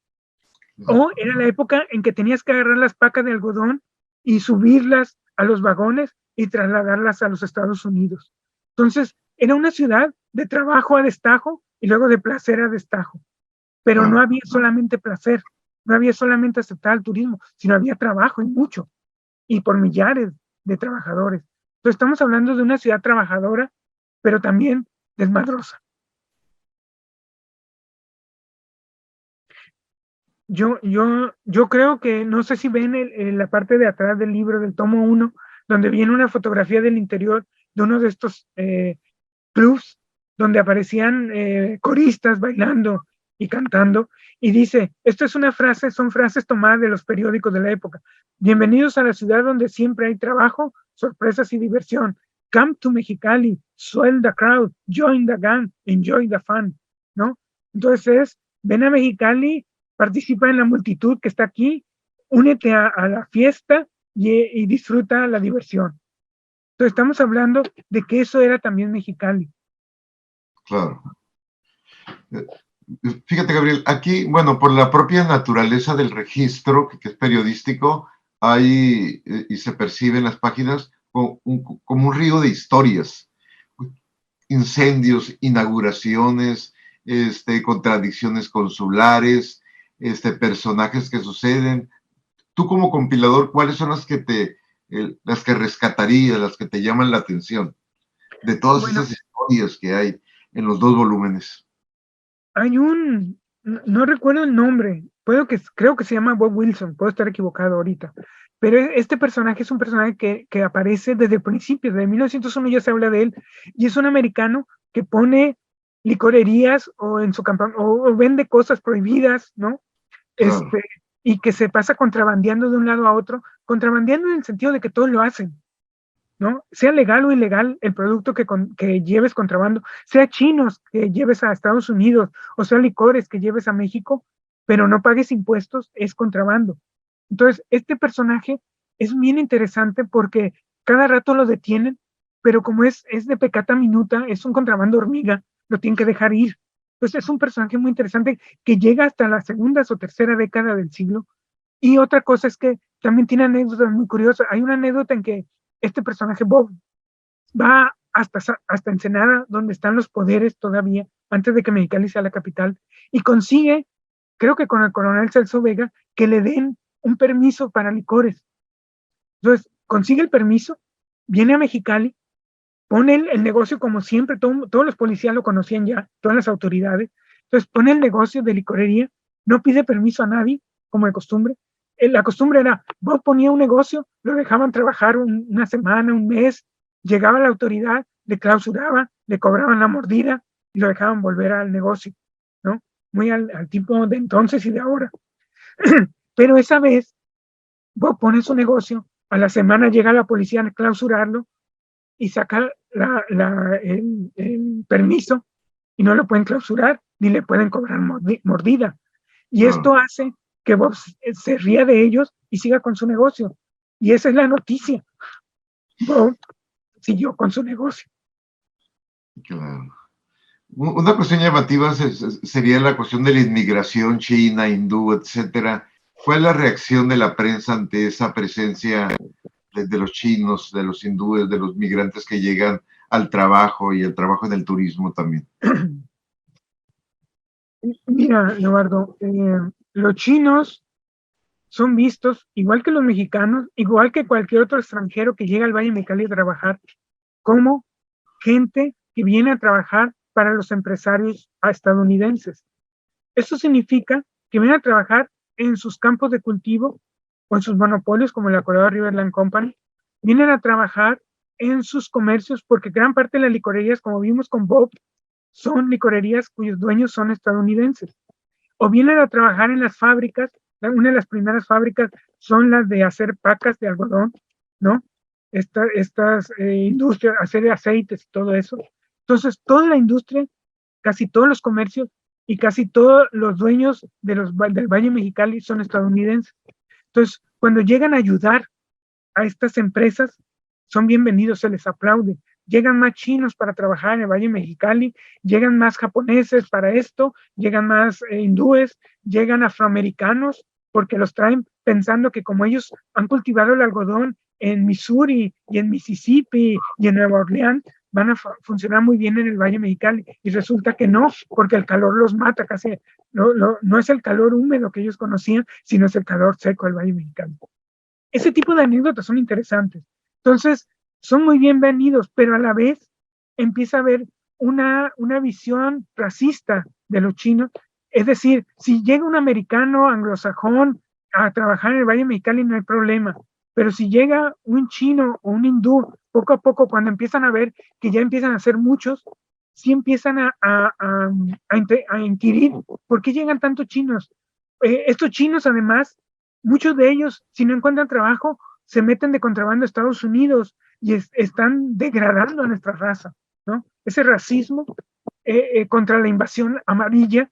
O era la época en que tenías que agarrar las pacas de algodón y subirlas a los vagones y trasladarlas a los Estados Unidos. Entonces, era una ciudad de trabajo a destajo y luego de placer a destajo. Pero no había solamente placer, no había solamente aceptar el turismo, sino había trabajo y mucho, y por millares de trabajadores. Entonces, estamos hablando de una ciudad trabajadora, pero también desmadrosa. Yo creo que, no sé si ven la parte de atrás del libro, del tomo 1, donde viene una fotografía del interior de uno de estos clubs, donde aparecían coristas bailando y cantando, y dice, esto es una frase, son frases tomadas de los periódicos de la época. Bienvenidos a la ciudad donde siempre hay trabajo, sorpresas y diversión. Come to Mexicali, swell the crowd, join the gang, enjoy the fun, ¿no? Entonces, ven a Mexicali, participa en la multitud que está aquí, únete a la fiesta y disfruta la diversión. Entonces estamos hablando de que eso era también Mexicali. Claro. Fíjate, Gabriel, aquí, bueno, por la propia naturaleza del registro, que es periodístico, hay, y se percibe en las páginas, como un río de historias, incendios, inauguraciones, contradicciones consulares, personajes que suceden. Tú como compilador, ¿cuáles son las que rescatarías, las que te llaman la atención de todas esas historias que hay en los dos volúmenes? Hay no recuerdo el nombre, creo que se llama Bob Wilson, puedo estar equivocado ahorita, pero este personaje es un personaje que aparece desde el principio, desde 1901 ya se habla de él, y es un americano que pone licorerías o en su campaña, o vende cosas prohibidas, ¿no? Claro. Y que se pasa contrabandeando de un lado a otro, contrabandeando en el sentido de que todos lo hacen, ¿no? Sea legal o ilegal el producto que lleves contrabando, sea chinos que lleves a Estados Unidos, o sea licores que lleves a México, pero no pagues impuestos, es contrabando. Entonces, este personaje es bien interesante porque cada rato lo detienen, pero como es de pecata minuta, es un contrabando hormiga, lo tienen que dejar ir. Entonces, es un personaje muy interesante que llega hasta la segunda o tercera década del siglo. Y otra cosa es que también tiene anécdotas muy curiosas. Hay una anécdota en que este personaje Bob va hasta Ensenada, donde están los poderes todavía, antes de que Mexicali sea la capital, y consigue, creo que con el coronel Celso Vega, que le den un permiso para licores. Entonces, consigue el permiso, viene a Mexicali, pone el negocio como siempre, todos los policías lo conocían ya, todas las autoridades, entonces pone el negocio de licorería, no pide permiso a nadie, como de costumbre. La costumbre era, vos ponía un negocio, lo dejaban trabajar una semana, un mes, llegaba la autoridad, le clausuraba, le cobraban la mordida y lo dejaban volver al negocio, ¿no? Muy al tipo de entonces y de ahora. Pero esa vez, vos pones su negocio, a la semana llega la policía a clausurarlo y saca el permiso y no lo pueden clausurar ni le pueden cobrar mordida. Y esto hace que Bob se ría de ellos y siga con su negocio. Y esa es la noticia. Bob siguió con su negocio. Claro. Una cuestión llamativa sería la cuestión de la inmigración china, hindú, etcétera. ¿Cuál es la reacción de la prensa ante esa presencia de los chinos, de los hindúes, de los migrantes que llegan al trabajo y el trabajo en el turismo también? Mira, Eduardo, los chinos son vistos, igual que los mexicanos, igual que cualquier otro extranjero que llega al Valle Mexicali a trabajar, como gente que viene a trabajar para los empresarios estadounidenses. Eso significa que vienen a trabajar en sus campos de cultivo o en sus monopolios como el Colorado Riverland Company, vienen a trabajar en sus comercios porque gran parte de las licorerías, como vimos con Bob, son licorerías cuyos dueños son estadounidenses. O vienen a trabajar en las fábricas, una de las primeras fábricas son las de hacer pacas de algodón, ¿no? Estas industrias, hacer aceites y todo eso. Entonces, toda la industria, casi todos los comercios y casi todos los dueños del Valle Mexicali son estadounidenses. Entonces, cuando llegan a ayudar a estas empresas, son bienvenidos, se les aplaude. Llegan más chinos para trabajar en el Valle Mexicali, llegan más japoneses para esto, llegan más hindúes, llegan afroamericanos porque los traen pensando que como ellos han cultivado el algodón en Missouri y en Mississippi y en Nueva Orleans, van a funcionar muy bien en el Valle Mexicali, y resulta que no, porque el calor los mata casi, no es el calor húmedo que ellos conocían, sino es el calor seco del Valle Mexicali. Ese tipo de anécdotas son interesantes. Entonces, son muy bienvenidos, pero a la vez empieza a haber una visión racista de los chinos. Es decir, si llega un americano anglosajón a trabajar en el Valle Mexicali no hay problema, pero si llega un chino o un hindú, poco a poco, cuando empiezan a ver que ya empiezan a ser muchos, sí empiezan a inquirir, ¿por qué llegan tantos chinos? Estos chinos, además, muchos de ellos, si no encuentran trabajo, se meten de contrabando a Estados Unidos y están degradando a nuestra raza, ¿no? Ese racismo contra la invasión amarilla,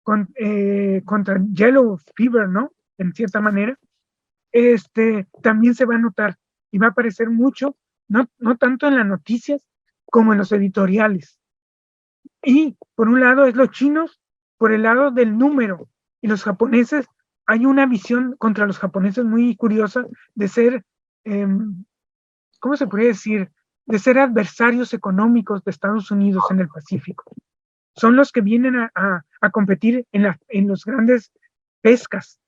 contra Yellow Fever, ¿no? En cierta manera, también se va a notar y va a aparecer mucho, no tanto en las noticias como en los editoriales. Y por un lado es los chinos, por el lado del número, y los japoneses, hay una visión contra los japoneses muy curiosa de ser, ¿cómo se podría decir? De ser adversarios económicos de Estados Unidos en el Pacífico. Son los que vienen a competir en los grandes pescas,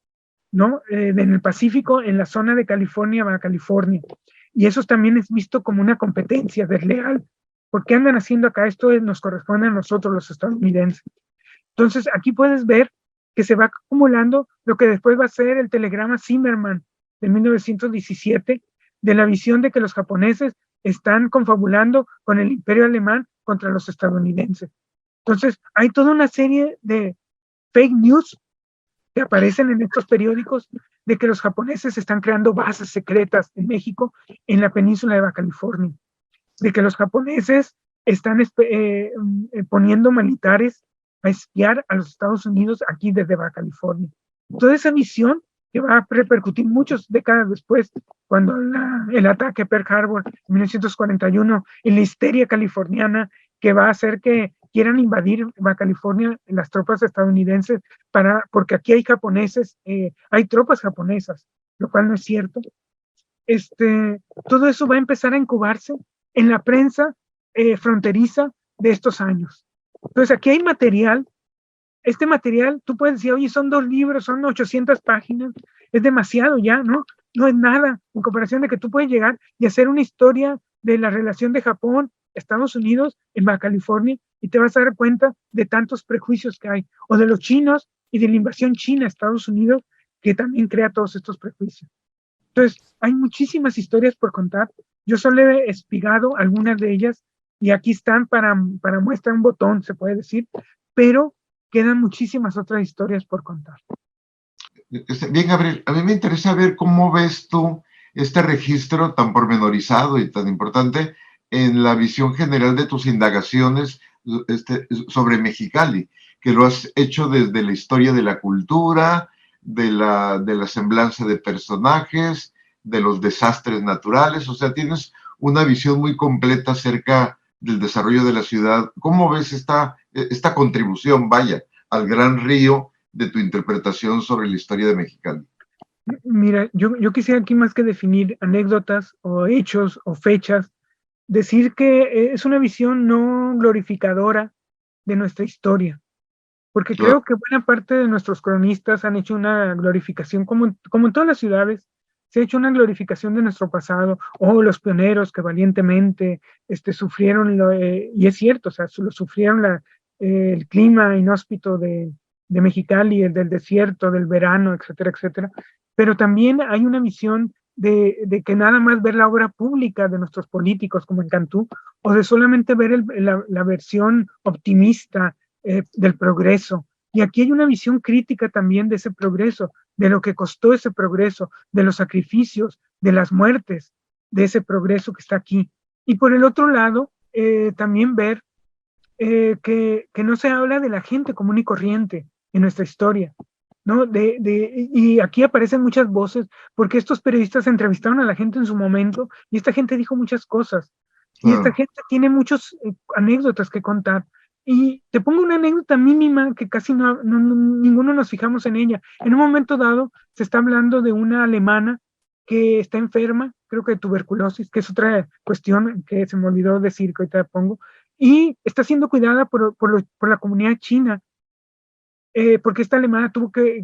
¿no? En el Pacífico, en la zona de California, Baja California. Y eso también es visto como una competencia desleal. ¿Por qué andan haciendo acá? Esto nos corresponde a nosotros, los estadounidenses. Entonces, aquí puedes ver que se va acumulando lo que después va a ser el telegrama Zimmerman de 1917, de la visión de que los japoneses están confabulando con el imperio alemán contra los estadounidenses. Entonces, hay toda una serie de fake news que aparecen en estos periódicos de que los japoneses están creando bases secretas en México, en la península de Baja California, de que los japoneses están poniendo militares a espiar a los Estados Unidos aquí desde Baja California. Toda esa visión que va a repercutir muchas décadas después, cuando el ataque a Pearl Harbor en 1941, en la histeria californiana que va a hacer que quieran invadir Baja California las tropas estadounidenses, porque aquí hay japoneses, hay tropas japonesas, lo cual no es cierto. Todo eso va a empezar a incubarse en la prensa fronteriza de estos años. Entonces aquí hay material. Este material, tú puedes decir, oye, son 2 libros, son 800 páginas, es demasiado ya, ¿no? No es nada en comparación de que tú puedes llegar y hacer una historia de la relación de Japón, Estados Unidos, en Baja California, y te vas a dar cuenta de tantos prejuicios que hay, o de los chinos y de la invasión china a Estados Unidos, que también crea todos estos prejuicios. Entonces, hay muchísimas historias por contar. Yo solo he espigado algunas de ellas, y aquí están para muestra un botón, se puede decir, pero quedan muchísimas otras historias por contar. Bien, Gabriel, a mí me interesa ver cómo ves tú este registro tan pormenorizado y tan importante en la visión general de tus indagaciones sobre Mexicali, que lo has hecho desde la historia de la cultura, de la semblanza de personajes, de los desastres naturales, o sea, tienes una visión muy completa acerca del desarrollo de la ciudad. ¿Cómo ves esta contribución, vaya, al gran río de tu interpretación sobre la historia de Mexicali? Mira, yo quisiera aquí, más que definir anécdotas o hechos o fechas, decir que es una visión no glorificadora de nuestra historia, porque Claro. creo que buena parte de nuestros cronistas han hecho una glorificación, como en todas las ciudades, se ha hecho una glorificación de nuestro pasado, o los pioneros que valientemente sufrieron, y es cierto, o sea, lo sufrieron el clima inhóspito de Mexicali, el del desierto, del verano, etcétera, etcétera. Pero también hay una visión de que nada más ver la obra pública de nuestros políticos, como en Cantú, o de solamente ver la versión optimista del progreso. Y aquí hay una visión crítica también de ese progreso, de lo que costó ese progreso, de los sacrificios, de las muertes, de ese progreso que está aquí. Y por el otro lado, también ver que no se habla de la gente común y corriente en nuestra historia, ¿no? Y aquí aparecen muchas voces, porque estos periodistas entrevistaron a la gente en su momento, y esta gente dijo muchas cosas, y esta Claro. gente tiene muchas anécdotas que contar, Y te pongo una anécdota mínima que casi ninguno nos fijamos en ella. En un momento dado se está hablando de una alemana que está enferma, creo que de tuberculosis, que es otra cuestión que se me olvidó decir, que ahorita pongo, y está siendo cuidada por la comunidad china, porque esta alemana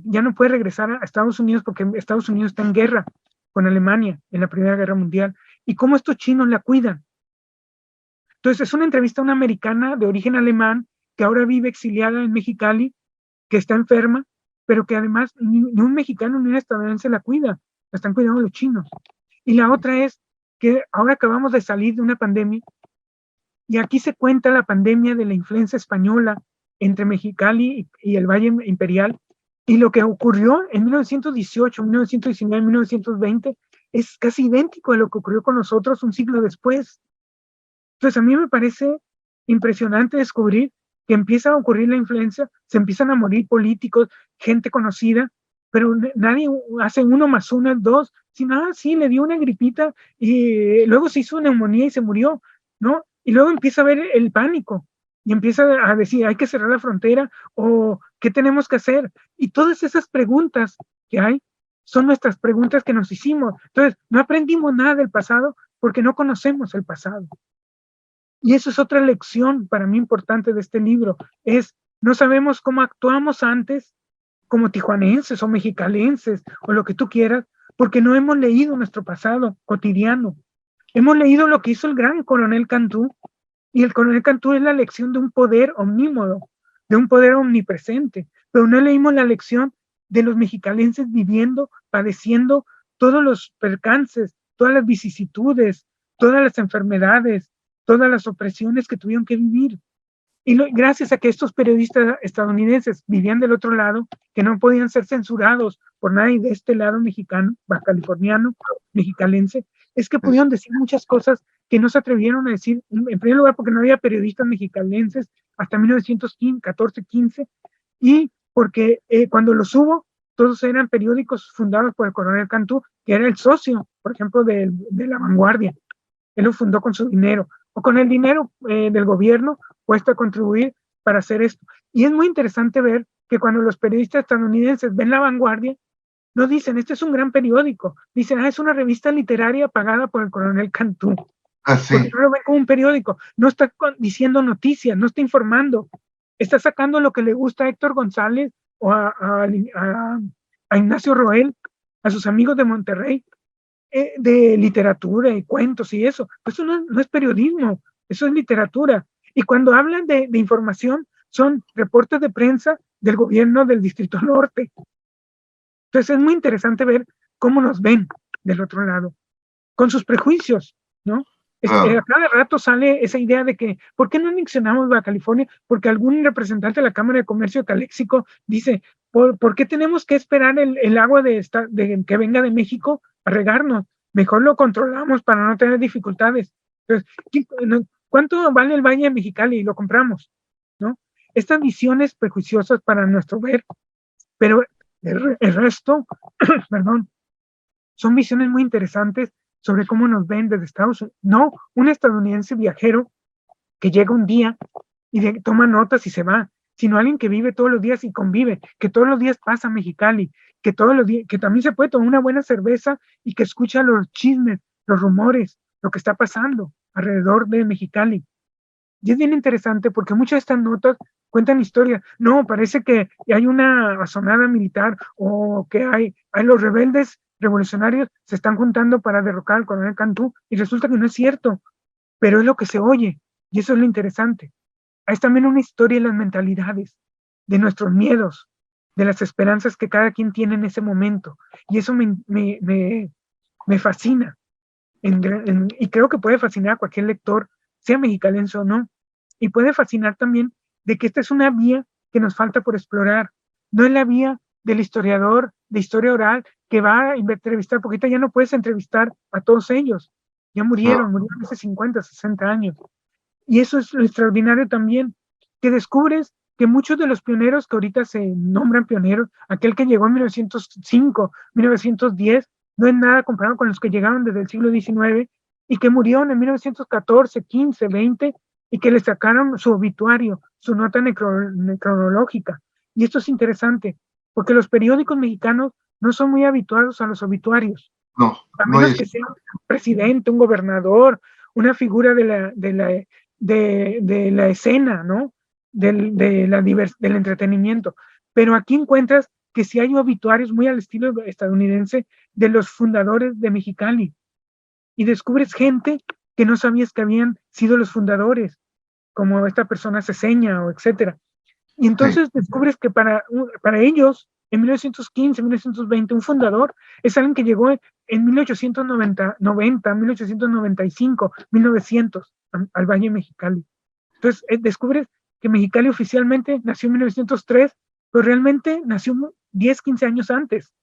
ya no puede regresar a Estados Unidos porque Estados Unidos está en guerra con Alemania en la Primera Guerra Mundial, y cómo estos chinos la cuidan. Entonces, es una entrevista a una americana de origen alemán que ahora vive exiliada en Mexicali, que está enferma, pero que además ni un mexicano ni un estadounidense la cuida, la están cuidando los chinos. Y la otra es que ahora acabamos de salir de una pandemia, y aquí se cuenta la pandemia de la influenza española entre Mexicali y el Valle Imperial, y lo que ocurrió en 1918, 1919, 1920 es casi idéntico a lo que ocurrió con nosotros un siglo después. Entonces, a mí me parece impresionante descubrir que empieza a ocurrir la influenza, se empiezan a morir políticos, gente conocida, pero nadie hace 1 más 1 es 2, sino, sí, le dio una gripita y luego se hizo neumonía y se murió, ¿no? Y luego empieza a haber el pánico y empieza a decir, hay que cerrar la frontera o ¿qué tenemos que hacer? Y todas esas preguntas que hay son nuestras preguntas que nos hicimos. Entonces, no aprendimos nada del pasado porque no conocemos el pasado. Y eso es otra lección para mí importante de este libro, es no sabemos cómo actuamos antes como tijuanenses o mexicalenses o lo que tú quieras, porque no hemos leído nuestro pasado cotidiano. Hemos leído lo que hizo el gran coronel Cantú, y el coronel Cantú es la lección de un poder omnímodo, de un poder omnipresente, pero no leímos la lección de los mexicalenses viviendo, padeciendo todos los percances, todas las vicisitudes, todas las enfermedades, todas las opresiones que tuvieron que vivir. Y gracias a que estos periodistas estadounidenses vivían del otro lado, que no podían ser censurados por nadie de este lado mexicano, californiano, mexicalense, es que pudieron decir muchas cosas que no se atrevieron a decir, en primer lugar porque no había periodistas mexicalenses hasta 1914, 15, y porque cuando los hubo, todos eran periódicos fundados por el coronel Cantú, que era el socio, por ejemplo, de La Vanguardia. Él lo fundó con su dinero, o con el dinero del gobierno puesto a contribuir para hacer esto. Y es muy interesante ver que cuando los periodistas estadounidenses ven La Vanguardia, no dicen, este es un gran periódico, dicen, es una revista literaria pagada por el coronel Cantú. Porque no lo ven como un periódico, no está diciendo noticias, no está informando, está sacando lo que le gusta a Héctor González o a Ignacio Roel, a sus amigos de Monterrey, de literatura y cuentos y eso. Eso no es periodismo, eso es literatura. Y cuando hablan de información, son reportes de prensa del gobierno del Distrito Norte. Entonces es muy interesante ver cómo nos ven del otro lado, con sus prejuicios, ¿no? A cada rato sale esa idea de que, ¿por qué no anexionamos Baja California? Porque algún representante de la Cámara de Comercio de Caléxico dice, ¿por qué tenemos que esperar el agua que venga de México a regarnos? Mejor lo controlamos para no tener dificultades. Entonces, ¿cuánto vale el Valle de Mexicali? Y lo compramos, ¿no? Estas visiones prejuiciosas para nuestro ver, pero el resto, perdón, son visiones muy interesantes sobre cómo nos ven desde Estados Unidos. No un estadounidense viajero que llega un día y toma notas y se va, sino alguien que vive todos los días y convive, que todos los días pasa a Mexicali, que todos los días, que también se puede tomar una buena cerveza y que escucha los chismes, los rumores, lo que está pasando alrededor de Mexicali. Y es bien interesante porque muchas de estas notas cuentan historias. No, parece que hay una asonada militar o que hay los rebeldes revolucionarios se están juntando para derrocar al coronel Cantú, y resulta que no es cierto, pero es lo que se oye, y eso es lo interesante. Hay también una historia de las mentalidades, de nuestros miedos, de las esperanzas que cada quien tiene en ese momento, y eso me fascina, y creo que puede fascinar a cualquier lector, sea mexicalense o no, y puede fascinar también de que esta es una vía que nos falta por explorar, no es la vía del historiador de historia oral que va a entrevistar, porque ya no puedes entrevistar a todos ellos, ya murieron hace 50, 60 años, y eso es lo extraordinario también, que descubres que muchos de los pioneros que ahorita se nombran pioneros, aquel que llegó en 1905, 1910, no es nada comparado con los que llegaron desde el siglo XIX y que murieron en 1914, 15, 20 y que le sacaron su obituario su nota necrológica. Y esto es interesante, porque los periódicos mexicanos no son muy habituados a los obituarios, No, a no hay menos que sea un presidente, un gobernador, una figura de la escena, ¿no? Del entretenimiento. Pero aquí encuentras que sí hay obituarios muy al estilo estadounidense de los fundadores de Mexicali, y descubres gente que no sabías que habían sido los fundadores, como esta persona Ceseña o etcétera. Y sí, entonces descubres que para ellos, en 1915, 1920, un fundador es alguien que llegó en 1890, 1895, 1900 al Valle de Mexicali. Entonces descubres que Mexicali oficialmente nació en 1903, pero realmente nació 10, 15 años antes.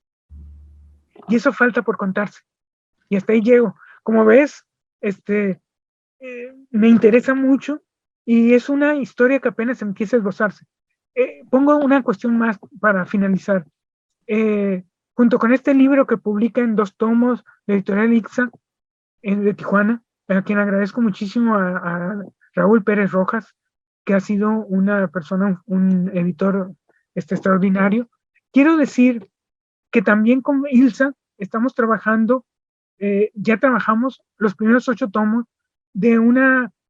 Y eso falta por contarse. Y hasta ahí llego. Como ves, me interesa mucho y es una historia que apenas empieza a esbozarse. Pongo una cuestión más para finalizar. Junto con este libro que publica en 2 tomos la editorial Ixa de Tijuana, a quien agradezco muchísimo a Raúl Pérez Rojas, que ha sido una persona, un editor extraordinario. Quiero decir que también con Ilsa estamos trabajando, ya trabajamos los primeros 8 tomos de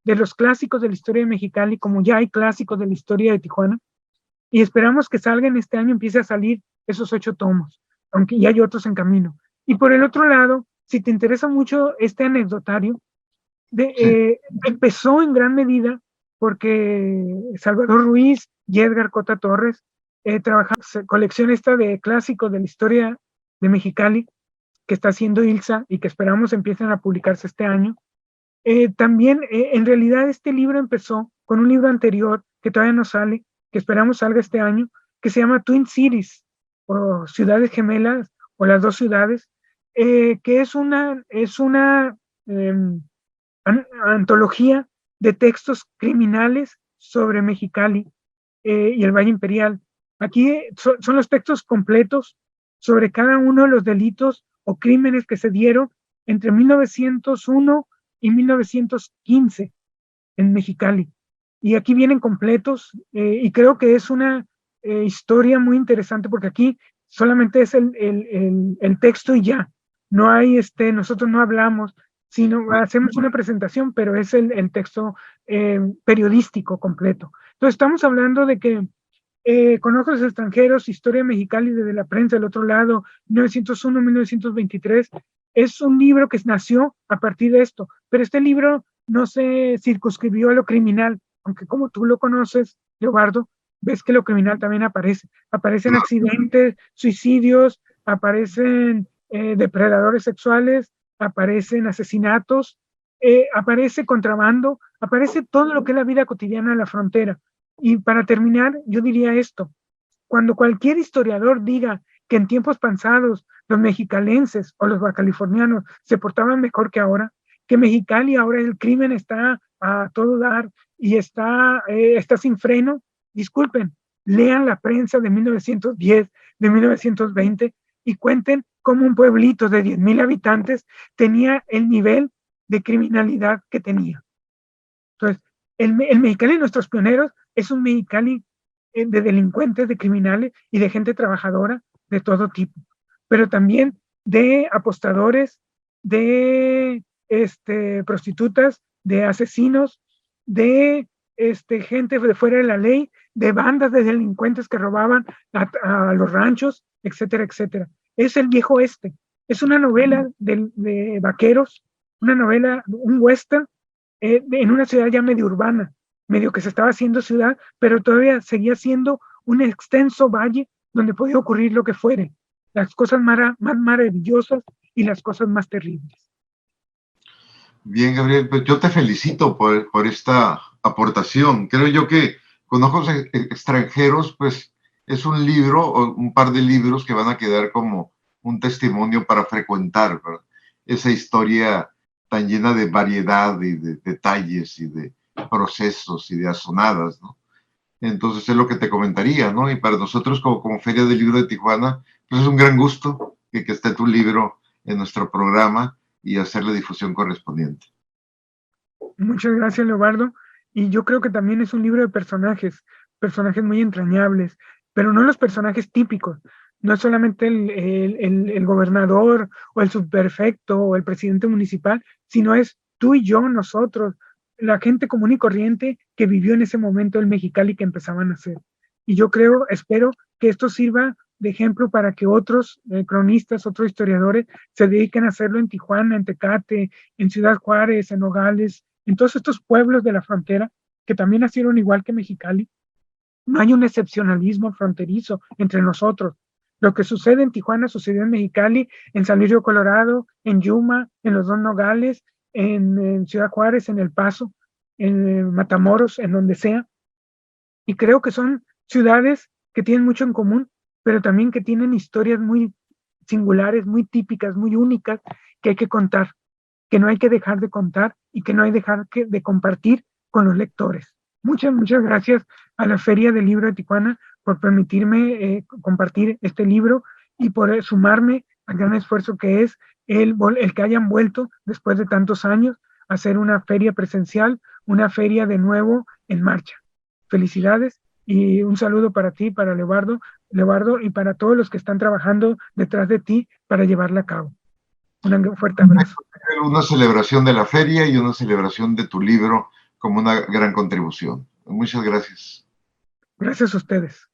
los clásicos de la historia de Mexicali, como ya hay clásicos de la historia de Tijuana, y esperamos que salga en este año, empiece a salir esos 8 tomos, aunque ya hay otros en camino. Y por el otro lado, si te interesa mucho este anecdotario, sí, empezó en gran medida porque Salvador Ruiz y Edgar Cota Torres trabajaron colección esta de clásicos de la historia de Mexicali, que está haciendo Ilsa y que esperamos empiecen a publicarse este año. También, en realidad, este libro empezó con un libro anterior que todavía no sale, que esperamos salga este año, que se llama Twin Cities, o Ciudades Gemelas, o las dos ciudades, que es una antología de textos criminales sobre Mexicali y el Valle Imperial. Aquí son los textos completos sobre cada uno de los delitos o crímenes que se dieron entre 1901 y 1915 en Mexicali. Y aquí vienen completos y creo que es una historia muy interesante porque aquí solamente es el texto y ya. No hay, nosotros no hablamos, sino hacemos una presentación, pero es el texto periodístico completo. Entonces estamos hablando de que con ojos extranjeros, historia mexicana y desde la prensa del otro lado, 1901-1923, es un libro que nació a partir de esto, pero este libro no se circunscribió a lo criminal, aunque como tú lo conoces, Leobardo, ves que lo criminal también aparece. Aparecen accidentes, suicidios, aparecen depredadores sexuales, aparecen asesinatos, aparece contrabando, aparece todo lo que es la vida cotidiana en la frontera. Y para terminar, yo diría esto: cuando cualquier historiador diga que en tiempos pasados los mexicalenses o los bacalifornianos se portaban mejor que ahora, que Mexicali ahora el crimen está a todo dar y está sin freno, disculpen, lean la prensa de 1910, de 1920 y cuenten cómo un pueblito de 10,000 habitantes tenía el nivel de criminalidad que tenía. Entonces, el Mexicali de nuestros pioneros es un Mexicali de delincuentes, de criminales y de gente trabajadora de todo tipo, pero también de apostadores, de prostitutas, de asesinos, de gente de fuera de la ley, de bandas de delincuentes que robaban a los ranchos, etcétera, etcétera. Es el viejo oeste. Es una novela de vaqueros, una novela, un western, en una ciudad ya medio urbana, medio que se estaba haciendo ciudad, pero todavía seguía siendo un extenso valle donde podía ocurrir lo que fuere, las cosas más maravillosas y las cosas más terribles. bien, Gabriel, pues yo te felicito por esta aportación. Creo yo que Con ojos extranjeros, pues es un libro o un par de libros que van a quedar como un testimonio para frecuentar, ¿verdad? Esa historia tan llena de variedad y de detalles y de procesos y de asonadas, ¿no? Entonces es lo que te comentaría, ¿no? Y para nosotros como Feria del Libro de Tijuana, pues es un gran gusto que esté tu libro en nuestro programa y hacer la difusión correspondiente. Muchas gracias, Leobardo. Y yo creo que también es un libro de personajes, personajes muy entrañables, pero no los personajes típicos. No es solamente el gobernador o el subprefecto o el presidente municipal, sino es tú y yo, nosotros, la gente común y corriente que vivió en ese momento el Mexicali que empezaban a hacer. Y yo creo, espero que esto sirva de ejemplo para que otros cronistas, otros historiadores se dediquen a hacerlo en Tijuana, en Tecate, en Ciudad Juárez, en Nogales, en todos estos pueblos de la frontera que también nacieron igual que Mexicali. No hay un excepcionalismo fronterizo entre nosotros. Lo que sucede en Tijuana sucedió en Mexicali, en San Luis Río Colorado, en Yuma, en los Dos Nogales, en Ciudad Juárez, en El Paso, en Matamoros, en donde sea. Y creo que son ciudades que tienen mucho en común, pero también que tienen historias muy singulares, muy típicas, muy únicas, que hay que contar, que no hay que dejar de contar y que no hay que dejar de compartir con los lectores. Muchas gracias a la Feria del Libro de Tijuana por permitirme compartir este libro y por sumarme al gran esfuerzo que es el que hayan vuelto después de tantos años a hacer una feria presencial, una feria de nuevo en marcha. Felicidades y un saludo para ti, para Leobardo, y para todos los que están trabajando detrás de ti para llevarla a cabo. Un fuerte abrazo. Una celebración de la feria y una celebración de tu libro como una gran contribución. Muchas gracias. Gracias a ustedes.